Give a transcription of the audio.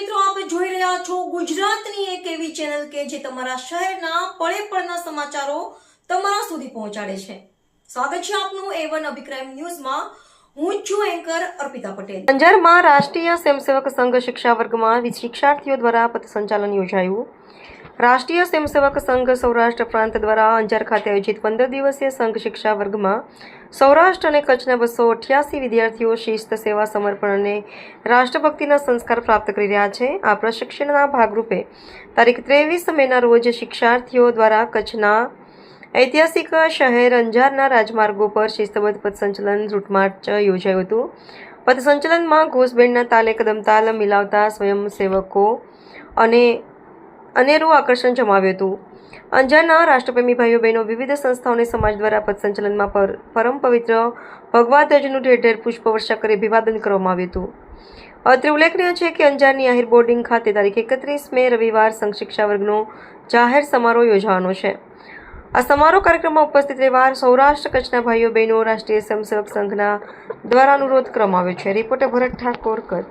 મિત્રો, આપ જોઈ રહ્યા છો ગુજરાતની એક એવી ચેનલ કે જે તમારા શહેરના પળે પળના સમાચારો તમારા સુધી પહોંચાડે છે. સ્વાગત છે આપનું A1 અભિક્રાઇમ ન્યૂઝમાં. હું છું એન્કર અર્પિતા પટેલ. અંજારમાં રાષ્ટ્રીય સ્વયંસેવક સંઘ શિક્ષા વર્ગમાં શિક્ષાર્થીઓ દ્વારા પથસંચાલન યોજાયું. રાષ્ટ્રીય સ્વયંસેવક સંઘ સૌરાષ્ટ્ર પ્રાંત દ્વારા અંજાર ખાતે આયોજિત 15 દિવસીય સંઘ શિક્ષા વર્ગમાં સૌરાષ્ટ્ર અને કચ્છના 288 વિદ્યાર્થીઓ શિસ્ત, સેવા, સમર્પણ અને રાષ્ટ્રભક્તિના સંસ્કાર પ્રાપ્ત કરી રહ્યા છે. આ પ્રશિક્ષણના ભાગરૂપે તારીખ 23 મેના રોજ શિક્ષાર્થીઓ દ્વારા કચ્છના ઐતિહાસિક શહેર અંજારના રાજમાર્ગો પર શિસ્તબદ્ધ પથસંચલન રૂટ માર્ચ યોજાયું હતું. પથસંચલનમાં ઘોષબેન્ડના તાલે કદમતાલ મિલાવતા સ્વયંસેવકો અને અનેરું આકર્ષણ જમાવ્યું હતું. અંજારના રાષ્ટ્રપ્રેમી ભાઈઓ બહેનો વિવિધ સંસ્થાઓ અને સમાજ દ્વારા પથસંચલનમાં પરમ પવિત્ર ભગવા ધ્વજનું ઠેર ઠેર પુષ્પવર્ષા કરી અભિવાદન કરવામાં આવ્યું હતું. અત્રે ઉલ્લેખનીય છે કે અંજારની આહિર બોર્ડિંગ ખાતે તારીખ 31 મે રવિવાર સંઘ શિક્ષા વર્ગનો જાહેર સમારોહ યોજવાનો છે. આ સમારોહ કાર્યક્રમમાં ઉપસ્થિત રહેવા સૌરાષ્ટ્ર કચ્છના ભાઈઓ બહેનો રાષ્ટ્રીય સ્વયંસેવક સંઘના દ્વારા અનુરોધ કરવામાં આવ્યો છે. રિપોર્ટર ભરત ઠાકોર, કચ્છ.